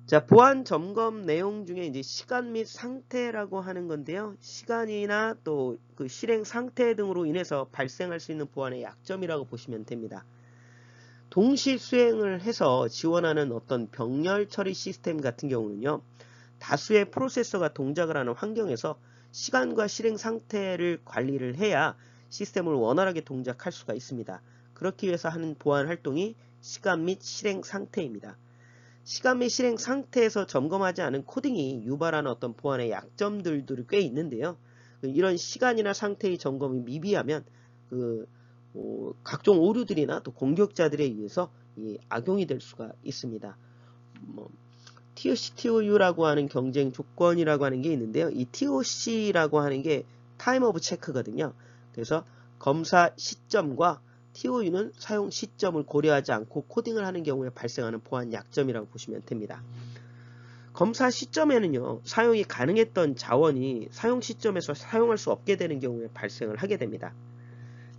자, 보안 점검 내용 중에 이제 시간 및 상태라고 하는 건데요. 시간이나 또 그 실행 상태 등으로 인해서 발생할 수 있는 보안의 약점이라고 보시면 됩니다. 동시 수행을 해서 지원하는 어떤 병렬 처리 시스템 같은 경우는요, 다수의 프로세서가 동작을 하는 환경에서 시간과 실행 상태를 관리를 해야 시스템을 원활하게 동작할 수가 있습니다. 그렇기 위해서 하는 보안 활동이 시간 및 실행 상태입니다. 시간 및 실행 상태에서 점검하지 않은 코딩이 유발하는 어떤 보안의 약점들도 꽤 있는데요. 이런 시간이나 상태의 점검이 미비하면 각종 오류들이나 또 공격자들에 의해서 악용이 될 수가 있습니다. TOC, TOU라고 하는 경쟁 조건이라고 하는 게 있는데요. 이 TOC라고 하는 게 타임 오브 체크거든요. 그래서 검사 시점과 TOU는 사용 시점을 고려하지 않고 코딩을 하는 경우에 발생하는 보안 약점이라고 보시면 됩니다. 검사 시점에는요, 사용이 가능했던 자원이 사용 시점에서 사용할 수 없게 되는 경우에 발생을 하게 됩니다.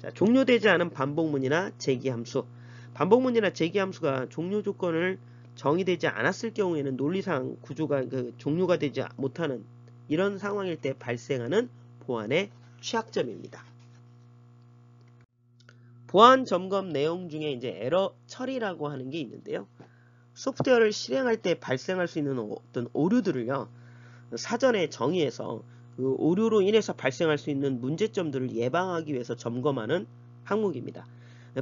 자, 종료되지 않은 반복문이나 제기함수. 반복문이나 제기함수가 종료 조건을 정의되지 않았을 경우에는 논리상 구조가 종료가 되지 못하는 이런 상황일 때 발생하는 보안의 취약점입니다. 보안 점검 내용 중에 이제 에러 처리라고 하는 게 있는데요. 소프트웨어를 실행할 때 발생할 수 있는 어떤 오류들을요, 사전에 정의해서 그 오류로 인해서 발생할 수 있는 문제점들을 예방하기 위해서 점검하는 항목입니다.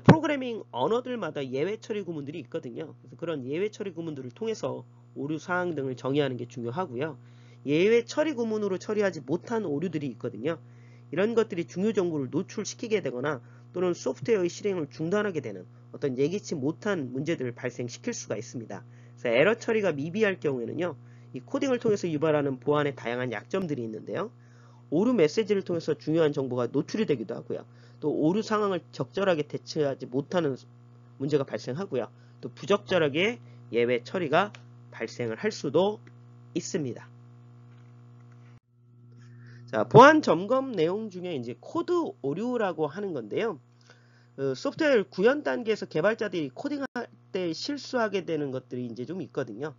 프로그래밍 언어들마다 예외 처리 구문들이 있거든요. 그래서 그런 예외 처리 구문들을 통해서 오류 사항 등을 정의하는 게 중요하고요. 예외 처리 구문으로 처리하지 못한 오류들이 있거든요. 이런 것들이 중요 정보를 노출시키게 되거나 또는 소프트웨어의 실행을 중단하게 되는 어떤 예기치 못한 문제들을 발생시킬 수가 있습니다. 그래서 에러 처리가 미비할 경우에는요, 이 코딩을 통해서 유발하는 보안의 다양한 약점들이 있는데요. 오류 메시지를 통해서 중요한 정보가 노출이 되기도 하고요. 또 오류 상황을 적절하게 대처하지 못하는 문제가 발생하고요. 또 부적절하게 예외 처리가 발생을 할 수도 있습니다. 자, 보안 점검 내용 중에 이제 코드 오류라고 하는 건데요. 소프트웨어 구현 단계에서 개발자들이 코딩할 때 실수하게 되는 것들이 이제 좀 있거든요.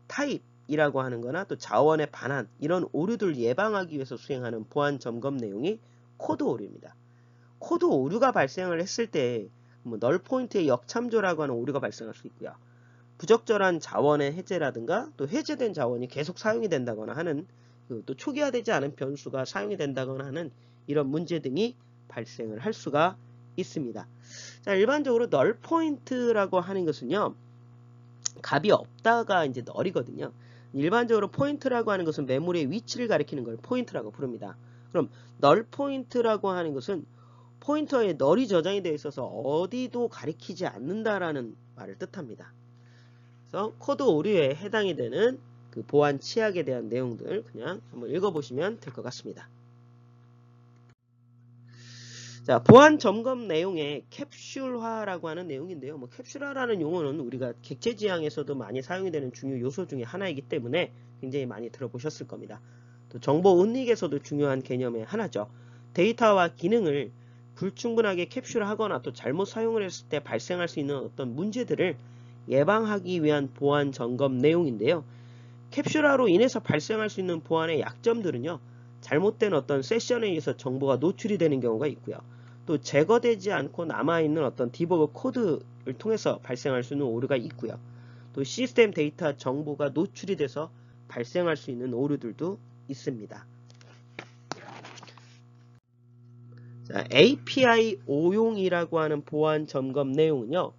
타입이라고 하는 거나 또 자원의 반환, 이런 오류들을 예방하기 위해서 수행하는 보안 점검 내용이 코드 오류입니다. 코드 오류가 발생을 했을 때 널 포인트의 역참조라고 하는 오류가 발생할 수 있고요. 부적절한 자원의 해제라든가 또 해제된 자원이 계속 사용이 된다거나 하는 또 초기화되지 않은 변수가 사용이 된다거나 하는 이런 문제 등이 발생을 할 수가 있습니다. 자, 일반적으로 널 포인트라고 하는 것은요, 값이 없다가 이제 널이거든요. 일반적으로 포인트라고 하는 것은 메모리의 위치를 가리키는 걸 포인트라고 부릅니다. 그럼 널 포인트라고 하는 것은 포인터에 널이 저장이 되어 있어서 어디도 가리키지 않는다라는 말을 뜻합니다. 그래서 코드 오류에 해당이 되는 그 보안 취약에 대한 내용들 그냥 한번 읽어보시면 될 것 같습니다. 자, 보안 점검 내용의 캡슐화라고 하는 내용인데요. 캡슐화라는 용어는 우리가 객체 지향에서도 많이 사용이 되는 중요 요소 중에 하나이기 때문에 굉장히 많이 들어보셨을 겁니다. 또 정보 은닉에서도 중요한 개념의 하나죠. 데이터와 기능을 불충분하게 캡슐하거나 또 잘못 사용을 했을 때 발생할 수 있는 어떤 문제들을 예방하기 위한 보안 점검 내용인데요. 캡슐화로 인해서 발생할 수 있는 보안의 약점들은요, 잘못된 어떤 세션에 의해서 정보가 노출이 되는 경우가 있고요. 또 제거되지 않고 남아있는 어떤 디버그 코드를 통해서 발생할 수 있는 오류가 있고요. 또 시스템 데이터 정보가 노출이 돼서 발생할 수 있는 오류들도 있습니다. 자, API 오용이라고 하는 보안 점검 내용은요,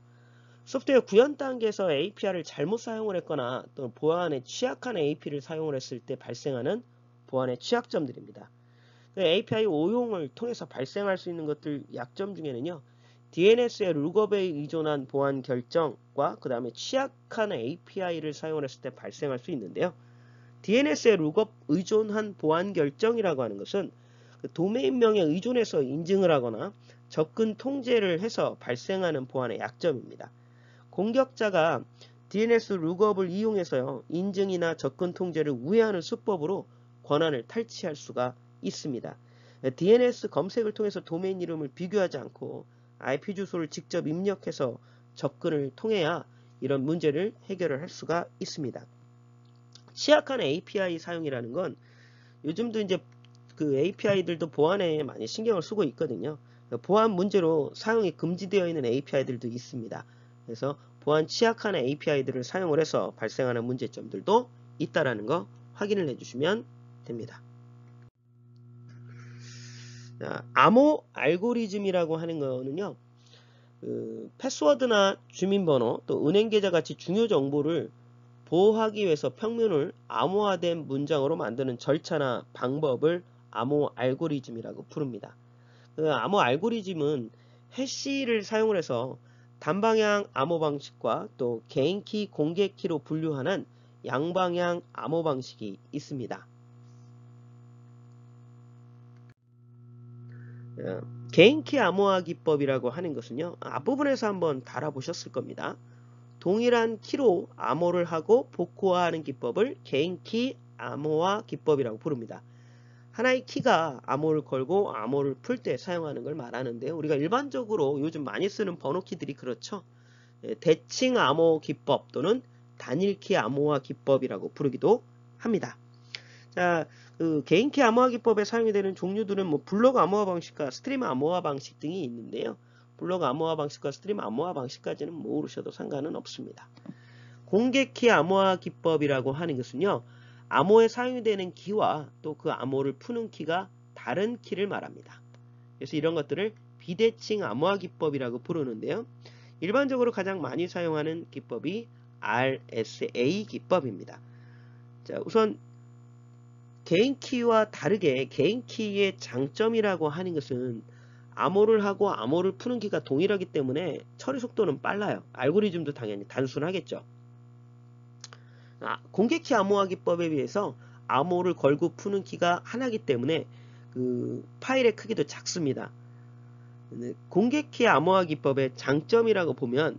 소프트웨어 구현 단계에서 API를 잘못 사용을 했거나 또 보안에 취약한 API를 사용을 했을 때 발생하는 보안의 취약점들입니다. API 오용을 통해서 발생할 수 있는 것들 약점 중에는요, DNS의 룩업에 의존한 보안 결정과 그 다음에 취약한 API를 사용을 했을 때 발생할 수 있는데요. DNS의 룩업 의존한 보안 결정이라고 하는 것은 도메인명에 의존해서 인증을 하거나 접근 통제를 해서 발생하는 보안의 약점입니다. 공격자가 DNS 룩업을 이용해서요, 인증이나 접근 통제를 우회하는 수법으로 권한을 탈취할 수가 있습니다. DNS 검색을 통해서 도메인 이름을 비교하지 않고 IP 주소를 직접 입력해서 접근을 통해야 이런 문제를 해결을 할 수가 있습니다. 취약한 API 사용이라는 건 요즘도 이제 그 API들도 보안에 많이 신경을 쓰고 있거든요. 보안 문제로 사용이 금지되어 있는 API들도 있습니다. 그래서 보안 취약한 API들을 사용을 해서 발생하는 문제점들도 있다라는 거 확인을 해주시면 됩니다. 자, 암호 알고리즘이라고 하는 거는요, 패스워드나 주민번호 또 은행 계좌 같이 중요 정보를 보호하기 위해서 평면을 암호화된 문장으로 만드는 절차나 방법을 암호 알고리즘이라고 부릅니다. 그 암호 알고리즘은 해시를 사용을 해서 단방향 암호 방식과 또 개인키 공개키로 분류하는 양방향 암호 방식이 있습니다. 개인키 암호화 기법이라고 하는 것은요, 앞부분에서 한번 달아보셨을 겁니다. 동일한 키로 암호를 하고 복호화하는 기법을 개인키 암호화 기법이라고 부릅니다. 하나의 키가 암호를 걸고 암호를 풀 때 사용하는 걸 말하는데요. 우리가 일반적으로 요즘 많이 쓰는 번호키들이 그렇죠. 대칭 암호 기법 또는 단일키 암호화 기법이라고 부르기도 합니다. 자, 그 개인키 암호화 기법에 사용이 되는 종류들은 뭐 블록 암호화 방식과 스트림 암호화 방식 등이 있는데요. 블록 암호화 방식과 스트림 암호화 방식까지는 모르셔도 상관은 없습니다. 공개키 암호화 기법이라고 하는 것은요, 암호에 사용이 되는 키와 또 그 암호를 푸는 키가 다른 키를 말합니다. 그래서 이런 것들을 비대칭 암호화 기법이라고 부르는데요. 일반적으로 가장 많이 사용하는 기법이 RSA 기법입니다. 자, 우선 개인키와 다르게 개인키의 장점이라고 하는 것은 암호를 하고 암호를 푸는 키가 동일하기 때문에 처리 속도는 빨라요. 알고리즘도 당연히 단순하겠죠. 공개키 암호화 기법에 비해서 암호를 걸고 푸는 키가 하나이기 때문에 그 파일의 크기도 작습니다. 공개키 암호화 기법의 장점이라고 보면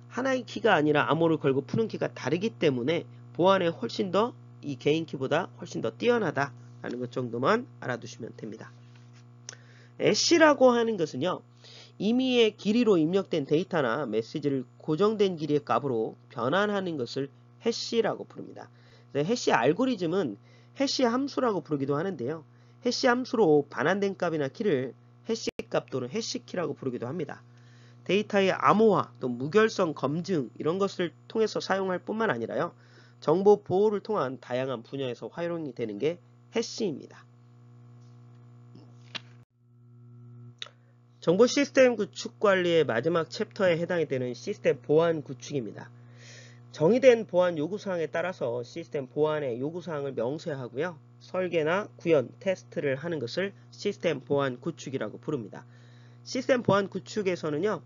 하나의 키가 아니라 암호를 걸고 푸는 키가 다르기 때문에 보안에 훨씬 더 이 개인키보다 훨씬 더 뛰어나다라는 것 정도만 알아두시면 됩니다. 해시라고 하는 것은요, 임의의 길이로 입력된 데이터나 메시지를 고정된 길이의 값으로 변환하는 것을 해시라고 부릅니다. 해시 알고리즘은 해시 함수라고 부르기도 하는데요. 해시 함수로 반환된 값이나 키를 해시 값 또는 해시키라고 부르기도 합니다. 데이터의 암호화 또 무결성 검증 이런 것을 통해서 사용할 뿐만 아니라요, 정보 보호를 통한 다양한 분야에서 활용이 되는 게 해시입니다. 정보 시스템 구축 관리의 마지막 챕터에 해당이 되는 시스템 보안 구축입니다. 정의된 보안 요구사항에 따라서 시스템 보안의 요구사항을 명세하고요, 설계나 구현, 테스트를 하는 것을 시스템 보안 구축이라고 부릅니다. 시스템 보안 구축에서는요,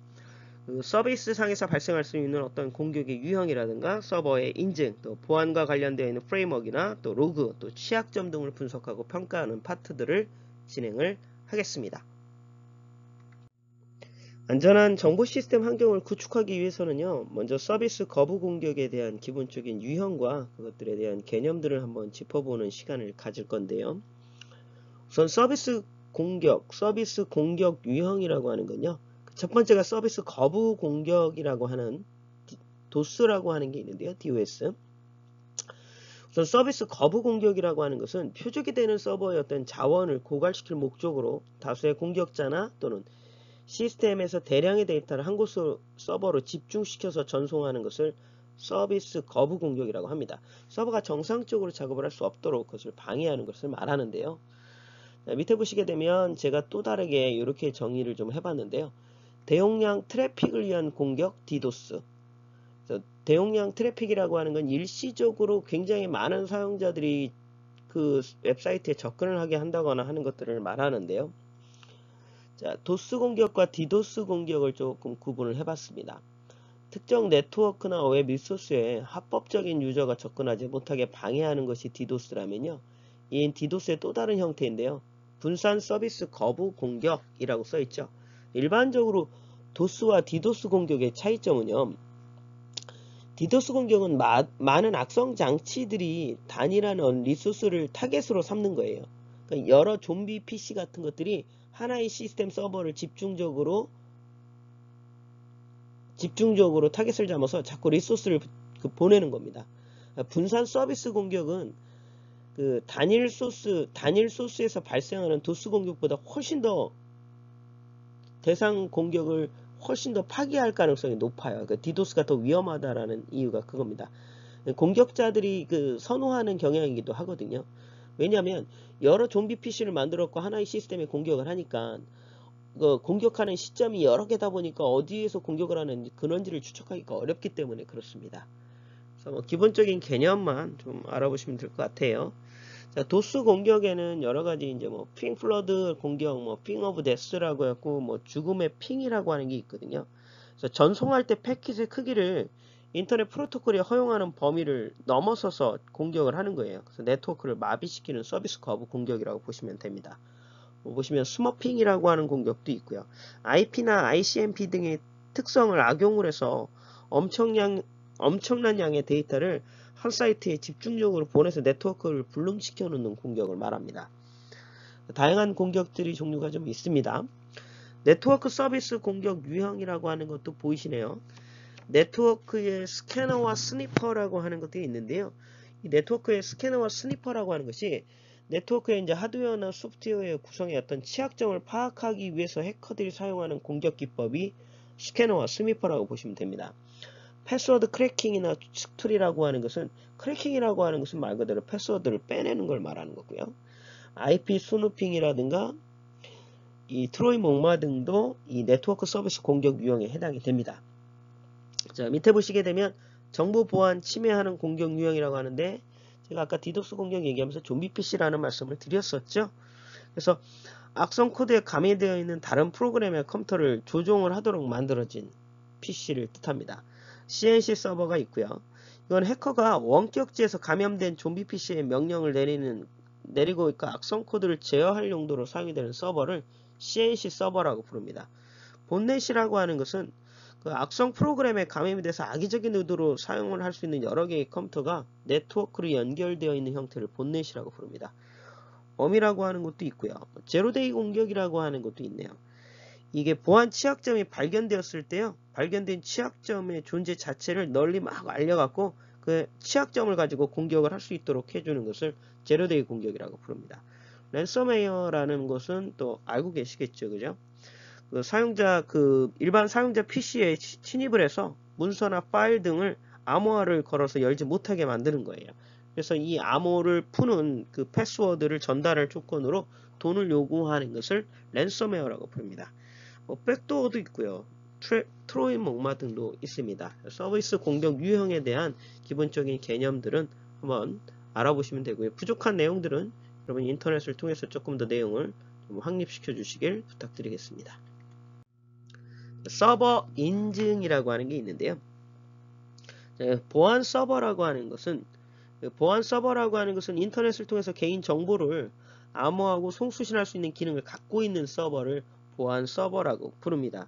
서비스 상에서 발생할 수 있는 어떤 공격의 유형이라든가 서버의 인증, 또 보안과 관련되어 있는 프레임워크나 또 로그, 또 취약점 등을 분석하고 평가하는 파트들을 진행을 하겠습니다. 안전한 정보 시스템 환경을 구축하기 위해서는요, 먼저 서비스 거부 공격에 대한 기본적인 유형과 그것들에 대한 개념들을 한번 짚어보는 시간을 가질 건데요. 우선 서비스 공격 유형이라고 하는 건요, 첫 번째가 서비스 거부 공격이라고 하는 도스라고 하는 게 있는데요. DOS. 우선 서비스 거부 공격이라고 하는 것은 표적이 되는 서버의 어떤 자원을 고갈시킬 목적으로 다수의 공격자나 또는 시스템에서 대량의 데이터를 한 곳 서버로 집중시켜서 전송하는 것을 서비스 거부 공격이라고 합니다. 서버가 정상적으로 작업을 할 수 없도록 그것을 방해하는 것을 말하는데요. 밑에 보시게 되면 제가 또 다르게 이렇게 정의를 좀 해봤는데요. 대용량 트래픽을 위한 공격 디도스. 대용량 트래픽이라고 하는 건 일시적으로 굉장히 많은 사용자들이 그 웹사이트에 접근을 하게 한다거나 하는 것들을 말하는데요. 자, 도스 공격과 디도스 공격을 조금 구분을 해봤습니다. 특정 네트워크나 웹 리소스에 합법적인 유저가 접근하지 못하게 방해하는 것이 디도스라면요, 이 디도스의 또 다른 형태인데요, 분산 서비스 거부 공격이라고 써있죠. 일반적으로 도스와 디도스 공격의 차이점은요, 디도스 공격은 많은 악성 장치들이 단일한 리소스를 타겟으로 삼는 거예요. 그러니까 여러 좀비 PC 같은 것들이 하나의 시스템 서버를 집중적으로 타겟을 잡아서 자꾸 리소스를 보내는 겁니다. 분산 서비스 공격은 그 단일 소스에서 발생하는 도스 공격보다 훨씬 더 대상 공격을 훨씬 더 파괴할 가능성이 높아요. 그 디도스가 더 위험하다라는 이유가 그겁니다. 공격자들이 그 선호하는 경향이기도 하거든요. 왜냐하면 여러 좀비 PC를 만들었고 하나의 시스템에 공격을 하니까 그 공격하는 시점이 여러 개다 보니까 어디에서 공격을 하는 근원지를 추적하기가 어렵기 때문에 그렇습니다. 그래서 뭐 기본적인 개념만 좀 알아보시면 될 것 같아요. 자, 도스 공격에는 여러 가지 이제 뭐 핑 플러드 공격, 뭐 핑 오브 데스라고 했고 뭐 죽음의 핑이라고 하는 게 있거든요. 그래서 전송할 때 패킷의 크기를 인터넷 프로토콜이 허용하는 범위를 넘어서서 공격을 하는 거예요. 그래서 네트워크를 마비시키는 서비스 거부 공격이라고 보시면 됩니다. 보시면 스머핑이라고 하는 공격도 있고요. IP나 ICMP 등의 특성을 악용을 해서 엄청난 양의 데이터를 한 사이트에 집중적으로 보내서 네트워크를 불능시켜 놓는 공격을 말합니다. 다양한 공격들이 종류가 좀 있습니다. 네트워크 서비스 공격 유형이라고 하는 것도 보이시네요. 네트워크의 스캐너와 스니퍼라고 하는 것들이 있는데요. 이 네트워크의 스캐너와 스니퍼라고 하는 것이 네트워크의 이제 하드웨어나 소프트웨어의 구성의 어떤 취약점을 파악하기 위해서 해커들이 사용하는 공격 기법이 스캐너와 스니퍼라고 보시면 됩니다. 패스워드 크래킹이나 스툴이라고 하는 것은 크래킹이라고 하는 것은 말 그대로 패스워드를 빼내는 걸 말하는 거고요. IP 스누핑이라든가 이 트로이 목마 등도 이 네트워크 서비스 공격 유형에 해당이 됩니다. 자, 밑에 보시게 되면 정보 보안 침해하는 공격 유형이라고 하는데 제가 아까 디도스 공격 얘기하면서 좀비 PC라는 말씀을 드렸었죠. 그래서 악성 코드에 가미되어 있는 다른 프로그램의 컴퓨터를 조종을 하도록 만들어진 PC를 뜻합니다. CNC 서버가 있고요. 이건 해커가 원격지에서 감염된 좀비 PC의 명령을 내리고 있고 악성 코드를 제어할 용도로 사용이 되는 서버를 CNC 서버라고 부릅니다. 본넷이라고 하는 것은 그 악성 프로그램에 감염이 돼서 악의적인 의도로 사용을 할 수 있는 여러 개의 컴퓨터가 네트워크로 연결되어 있는 형태를 본넷이라고 부릅니다. 웜이라고 하는 것도 있고요. 제로데이 공격이라고 하는 것도 있네요. 이게 보안 취약점이 발견되었을 때요. 발견된 취약점의 존재 자체를 널리 막 알려갖고 그 취약점을 가지고 공격을 할 수 있도록 해주는 것을 제로데이 공격이라고 부릅니다. 랜섬웨어라는 것은 또 알고 계시겠죠, 그죠? 일반 사용자 PC에 침입을 해서 문서나 파일 등을 암호화를 걸어서 열지 못하게 만드는 거예요. 그래서 이 암호를 푸는 그 패스워드를 전달할 조건으로 돈을 요구하는 것을 랜섬웨어라고 부릅니다. 백도어도 있고요. 트로이 목마 등도 있습니다. 서비스 공격 유형에 대한 기본적인 개념들은 한번 알아보시면 되고요. 부족한 내용들은 여러분 인터넷을 통해서 조금 더 내용을 좀 확립시켜 주시길 부탁드리겠습니다. 서버 인증이라고 하는 게 있는데요. 보안 서버라고 하는 것은 인터넷을 통해서 개인 정보를 암호하고 송수신할 수 있는 기능을 갖고 있는 서버를 보안 서버라고 부릅니다.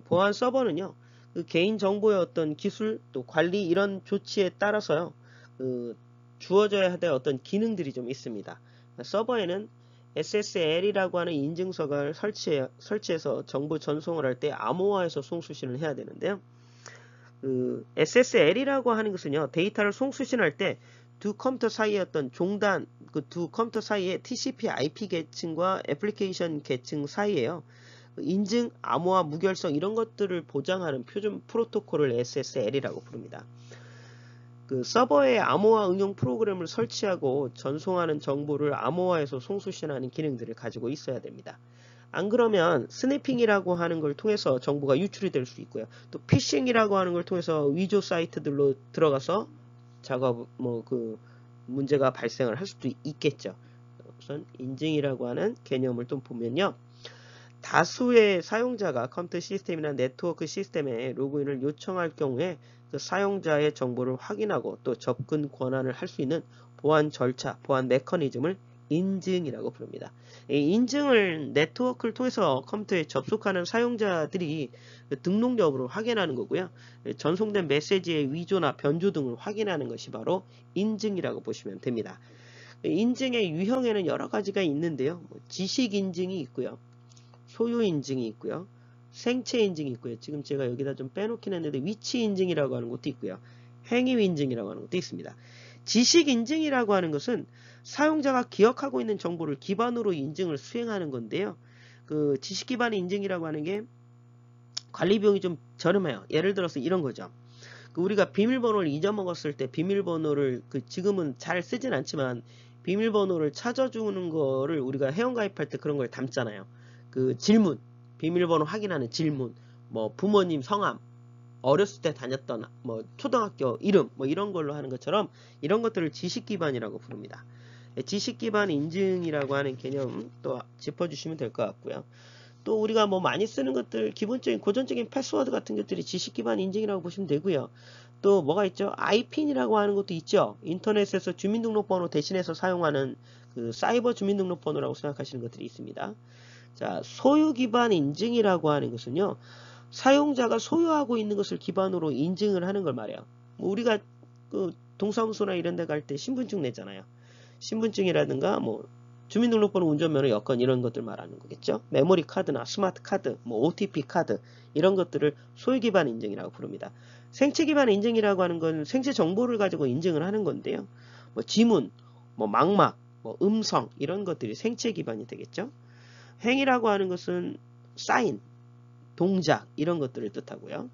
보안 서버는요, 그 개인 정보의 어떤 기술 또 관리 이런 조치에 따라서요, 주어져야 될 어떤 기능들이 좀 있습니다. 서버에는 SSL이라고 하는 인증서를 설치해서 정보 전송을 할 때 암호화해서 송수신을 해야 되는데요. SSL이라고 하는 것은요, 데이터를 송수신할 때 두 컴퓨터 사이의 어떤 종단, 그 두 컴퓨터 사이의 TCP/IP 계층과 애플리케이션 계층 사이에요. 인증, 암호화, 무결성 이런 것들을 보장하는 표준 프로토콜을 SSL이라고 부릅니다. 그 서버에 암호화 응용 프로그램을 설치하고 전송하는 정보를 암호화해서 송수신하는 기능들을 가지고 있어야 됩니다. 안 그러면 스니핑이라고 하는 걸 통해서 정보가 유출이 될 수 있고요. 또 피싱이라고 하는 걸 통해서 위조 사이트들로 들어가서 문제가 발생을 할 수도 있겠죠. 우선 인증이라고 하는 개념을 좀 보면요. 다수의 사용자가 컴퓨터 시스템이나 네트워크 시스템에 로그인을 요청할 경우에 그 사용자의 정보를 확인하고 또 접근 권한을 할 수 있는 보안 절차, 보안 메커니즘을 인증이라고 부릅니다. 이 인증을 네트워크를 통해서 컴퓨터에 접속하는 사용자들이 등록 여부를 확인하는 거고요. 전송된 메시지의 위조나 변조 등을 확인하는 것이 바로 인증이라고 보시면 됩니다. 인증의 유형에는 여러 가지가 있는데요. 지식 인증이 있고요. 소유 인증이 있고요. 생체 인증이 있고요. 지금 제가 여기다 좀 빼놓긴 했는데 위치 인증이라고 하는 것도 있고요. 행위 인증이라고 하는 것도 있습니다. 지식 인증이라고 하는 것은 사용자가 기억하고 있는 정보를 기반으로 인증을 수행하는 건데요. 그 지식 기반 인증이라고 하는 게 관리 비용이 좀 저렴해요. 예를 들어서 이런 거죠. 우리가 비밀번호를 잊어먹었을 때 비밀번호를 지금은 잘 쓰진 않지만 비밀번호를 찾아주는 거를 우리가 회원가입할 때 그런 걸 담잖아요. 그 질문, 비밀번호 확인하는 질문, 뭐 부모님 성함, 어렸을 때 다녔던 뭐 초등학교 이름 뭐 이런 걸로 하는 것처럼 이런 것들을 지식 기반이라고 부릅니다. 지식 기반 인증이라고 하는 개념 또 짚어주시면 될 것 같고요. 또 우리가 뭐 많이 쓰는 것들 기본적인 고전적인 패스워드 같은 것들이 지식 기반 인증이라고 보시면 되고요. 또 뭐가 있죠? IPIN이라고 하는 것도 있죠. 인터넷에서 주민등록번호 대신해서 사용하는 그 사이버 주민등록번호라고 생각하시는 것들이 있습니다. 자, 소유 기반 인증이라고 하는 것은요. 사용자가 소유하고 있는 것을 기반으로 인증을 하는 걸 말해요. 뭐 우리가 그 동사무소나 이런 데 갈 때 신분증 내잖아요. 신분증이라든가 뭐 주민등록번호, 운전면허, 여권 이런 것들 말하는 거겠죠. 메모리 카드나 스마트 카드, 뭐 OTP 카드 이런 것들을 소유 기반 인증이라고 부릅니다. 생체 기반 인증이라고 하는 건 생체 정보를 가지고 인증을 하는 건데요. 뭐 지문, 뭐 망막, 뭐 음성 이런 것들이 생체 기반이 되겠죠. 행위라고 하는 것은 사인, 동작 이런 것들을 뜻하고요.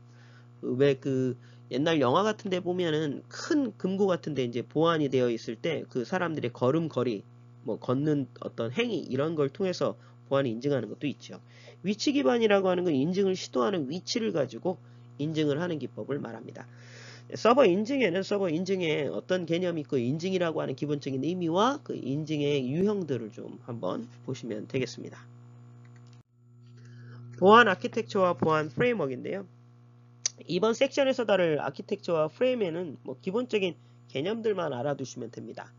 왜 그 옛날 영화 같은 데 보면은 큰 금고 같은 데 이제 보안이 되어 있을 때 그 사람들의 걸음걸이 뭐 걷는 어떤 행위 이런 걸 통해서 보안을 인증하는 것도 있죠. 위치 기반이라고 하는 건 인증을 시도하는 위치를 가지고 인증을 하는 기법을 말합니다. 서버 인증에는 서버 인증에 어떤 개념이 있고 인증이라고 하는 기본적인 의미와 그 인증의 유형들을 좀 한번 보시면 되겠습니다. 보안 아키텍처와 보안 프레임워크인데요. 이번 섹션에서 다룰 아키텍처와 프레임에는 뭐 기본적인 개념들만 알아두시면 됩니다.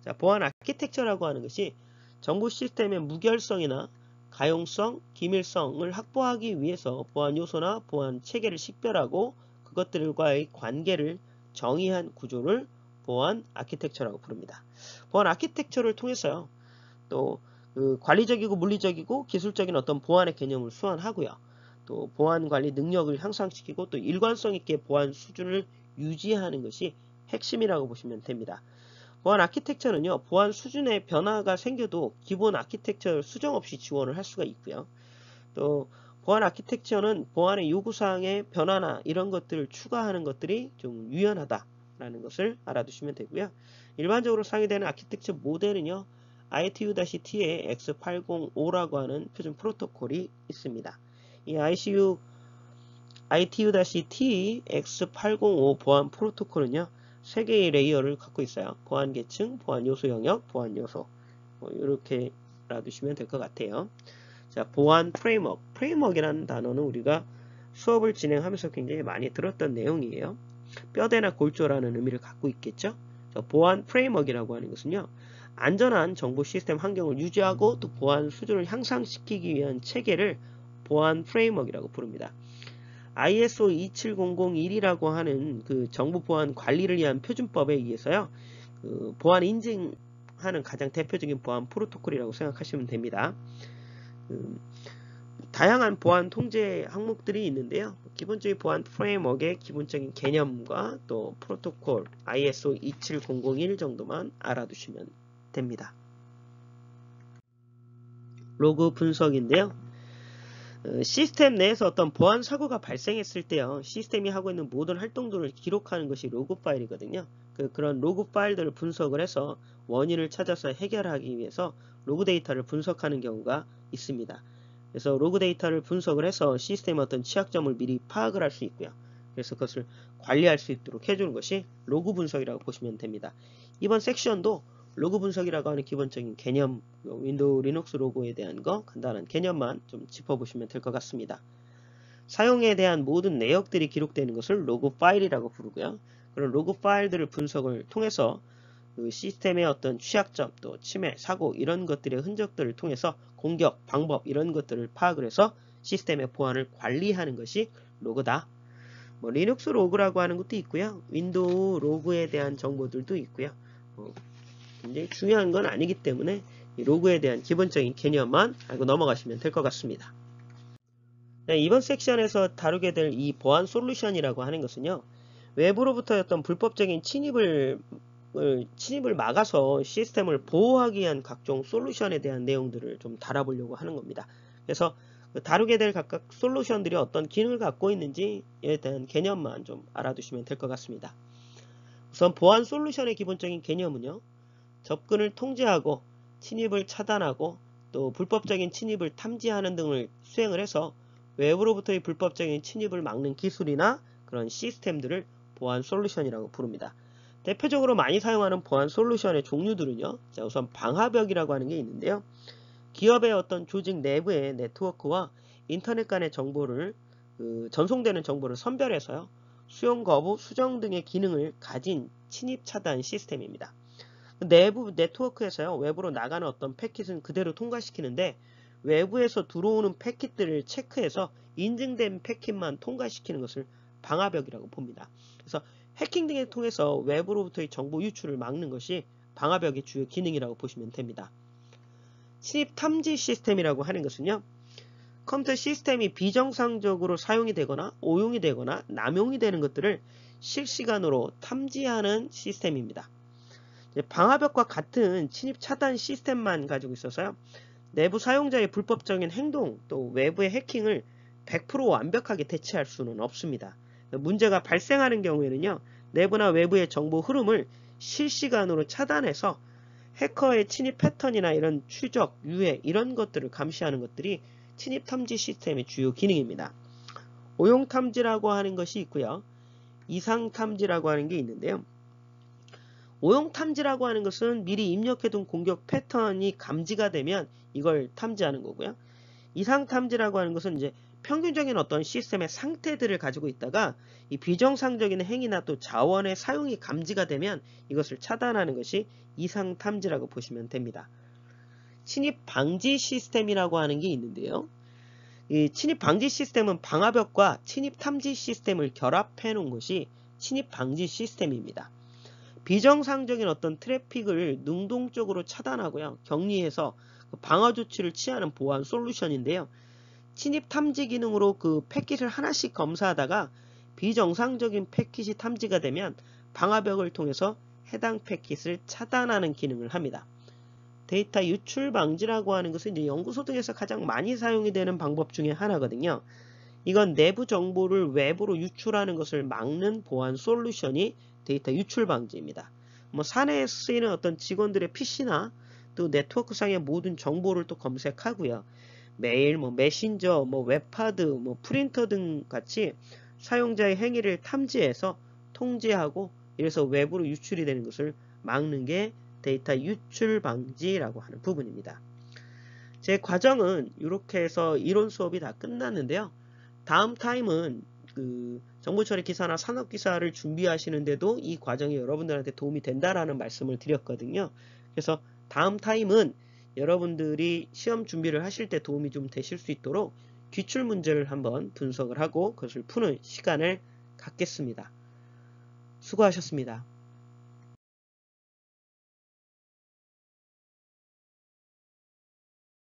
자, 보안 아키텍처라고 하는 것이 정보 시스템의 무결성이나 가용성, 기밀성을 확보하기 위해서 보안 요소나 보안 체계를 식별하고 그것들과의 관계를 정의한 구조를 보안 아키텍처라고 부릅니다. 보안 아키텍처를 통해서요. 또 그 관리적이고 물리적이고 기술적인 어떤 보안의 개념을 수반하고요. 또 보안 관리 능력을 향상시키고 또 일관성 있게 보안 수준을 유지하는 것이 핵심이라고 보시면 됩니다. 보안 아키텍처는요. 보안 수준의 변화가 생겨도 기본 아키텍처를 수정 없이 지원을 할 수가 있고요. 또 보안 아키텍처는 보안의 요구사항의 변화나 이런 것들을 추가하는 것들이 좀 유연하다라는 것을 알아두시면 되고요. 일반적으로 사용되는 아키텍처 모델은요. ITU-T의 X805라고 하는 표준 프로토콜이 있습니다. 이 ITU-T X805 보안 프로토콜은요. 3개의 레이어를 갖고 있어요. 보안 계층, 보안 요소 영역, 보안 요소. 이렇게 알아두시면 될 것 같아요. 자, 보안 프레임워크. 프레임워크라는 단어는 우리가 수업을 진행하면서 굉장히 많이 들었던 내용이에요. 뼈대나 골조라는 의미를 갖고 있겠죠. 자, 보안 프레임워크라고 하는 것은요. 안전한 정보 시스템 환경을 유지하고 또 보안 수준을 향상시키기 위한 체계를 보안 프레임워크라고 부릅니다. ISO 27001이라고 하는 그 정보 보안 관리를 위한 표준법에 의해서요. 그 보안 인증하는 가장 대표적인 보안 프로토콜이라고 생각하시면 됩니다. 다양한 보안 통제 항목들이 있는데요. 기본적인 보안 프레임워크의 기본적인 개념과 또 프로토콜 ISO 27001 정도만 알아두시면 됩니다. 로그 분석인데요. 시스템 내에서 어떤 보안 사고가 발생했을 때요. 시스템이 하고 있는 모든 활동들을 기록하는 것이 로그 파일이거든요. 그런 로그 파일들을 분석을 해서 원인을 찾아서 해결하기 위해서 로그 데이터를 분석하는 경우가 있습니다. 그래서 로그 데이터를 분석을 해서 시스템의 어떤 취약점을 미리 파악을 할 수 있고요. 그래서 그것을 관리할 수 있도록 해주는 것이 로그 분석이라고 보시면 됩니다. 이번 섹션도 로그 분석이라고 하는 기본적인 개념, 윈도우 리눅스 로그에 대한 거 간단한 개념만 좀 짚어보시면 될 것 같습니다. 사용에 대한 모든 내역들이 기록되는 것을 로그 파일이라고 부르고요. 그런 로그 파일들을 분석을 통해서 그 시스템의 어떤 취약점, 또 침해, 사고 이런 것들의 흔적들을 통해서 공격, 방법 이런 것들을 파악을 해서 시스템의 보안을 관리하는 것이 로그다. 뭐 리눅스 로그라고 하는 것도 있고요. 윈도우 로그에 대한 정보들도 있고요. 굉장히 중요한 건 아니기 때문에 이 로그에 대한 기본적인 개념만 알고 넘어가시면 될 것 같습니다. 네, 이번 섹션에서 다루게 될 이 보안 솔루션이라고 하는 것은요. 외부로부터 어떤 불법적인 침입을 막아서 시스템을 보호하기 위한 각종 솔루션에 대한 내용들을 좀 다뤄보려고 하는 겁니다. 그래서 다루게 될 각각 솔루션들이 어떤 기능을 갖고 있는지에 대한 개념만 좀 알아두시면 될 것 같습니다. 우선 보안 솔루션의 기본적인 개념은요, 접근을 통제하고 침입을 차단하고 또 불법적인 침입을 탐지하는 등을 수행을 해서 외부로부터의 불법적인 침입을 막는 기술이나 그런 시스템들을 보안 솔루션이라고 부릅니다. 대표적으로 많이 사용하는 보안 솔루션의 종류들은요, 자, 우선 방화벽이라고 하는 게 있는데요. 기업의 어떤 조직 내부의 네트워크와 인터넷 간의 정보를 전송되는 정보를 선별해서요, 수용 거부, 수정 등의 기능을 가진 침입 차단 시스템입니다. 내부 네트워크에서요, 외부로 나가는 어떤 패킷은 그대로 통과시키는데 외부에서 들어오는 패킷들을 체크해서 인증된 패킷만 통과시키는 것을 방화벽이라고 봅니다. 그래서 해킹 등을 통해서 외부로부터의 정보 유출을 막는 것이 방화벽의 주요 기능이라고 보시면 됩니다. 침입 탐지 시스템이라고 하는 것은요, 컴퓨터 시스템이 비정상적으로 사용이 되거나 오용이 되거나 남용이 되는 것들을 실시간으로 탐지하는 시스템입니다. 방화벽과 같은 침입 차단 시스템만 가지고 있어서요, 내부 사용자의 불법적인 행동 또 외부의 해킹을 100% 완벽하게 대체할 수는 없습니다. 문제가 발생하는 경우에는요, 내부나 외부의 정보 흐름을 실시간으로 차단해서 해커의 침입 패턴이나 이런 추적, 유해 이런 것들을 감시하는 것들이 침입 탐지 시스템의 주요 기능입니다. 오용 탐지라고 하는 것이 있고요, 이상 탐지라고 하는 게 있는데요. 오용 탐지라고 하는 것은 미리 입력해둔 공격 패턴이 감지가 되면 이걸 탐지하는 거고요. 이상 탐지라고 하는 것은 이제 평균적인 어떤 시스템의 상태들을 가지고 있다가 이 비정상적인 행위나 또 자원의 사용이 감지가 되면 이것을 차단하는 것이 이상 탐지라고 보시면 됩니다. 침입 방지 시스템이라고 하는 게 있는데요. 이 침입 방지 시스템은 방화벽과 침입 탐지 시스템을 결합해 놓은 것이 침입 방지 시스템입니다. 비정상적인 어떤 트래픽을 능동적으로 차단하고요, 격리해서 방어 조치를 취하는 보안 솔루션인데요. 침입 탐지 기능으로 그 패킷을 하나씩 검사하다가 비정상적인 패킷이 탐지가 되면 방화벽을 통해서 해당 패킷을 차단하는 기능을 합니다. 데이터 유출 방지라고 하는 것은 이제 연구소 등에서 가장 많이 사용이 되는 방법 중에 하나거든요. 이건 내부 정보를 외부로 유출하는 것을 막는 보안 솔루션이 데이터 유출 방지입니다. 사내에 쓰이는 어떤 직원들의 PC나 또 네트워크상의 모든 정보를 또 검색하고요. 메일, 메신저, 웹하드, 프린터 등 같이 사용자의 행위를 탐지해서 통제하고 이래서 외부로 유출이 되는 것을 막는 게 데이터 유출 방지라고 하는 부분입니다. 제 과정은 이렇게 해서 이론 수업이 다 끝났는데요. 다음 타임은 정보처리 기사나 산업 기사를 준비하시는데도 이 과정이 여러분들한테 도움이 된다라는 말씀을 드렸거든요. 그래서 다음 타임은 여러분들이 시험 준비를 하실 때 도움이 좀 되실 수 있도록 기출 문제를 한번 분석을 하고 그것을 푸는 시간을 갖겠습니다. 수고하셨습니다.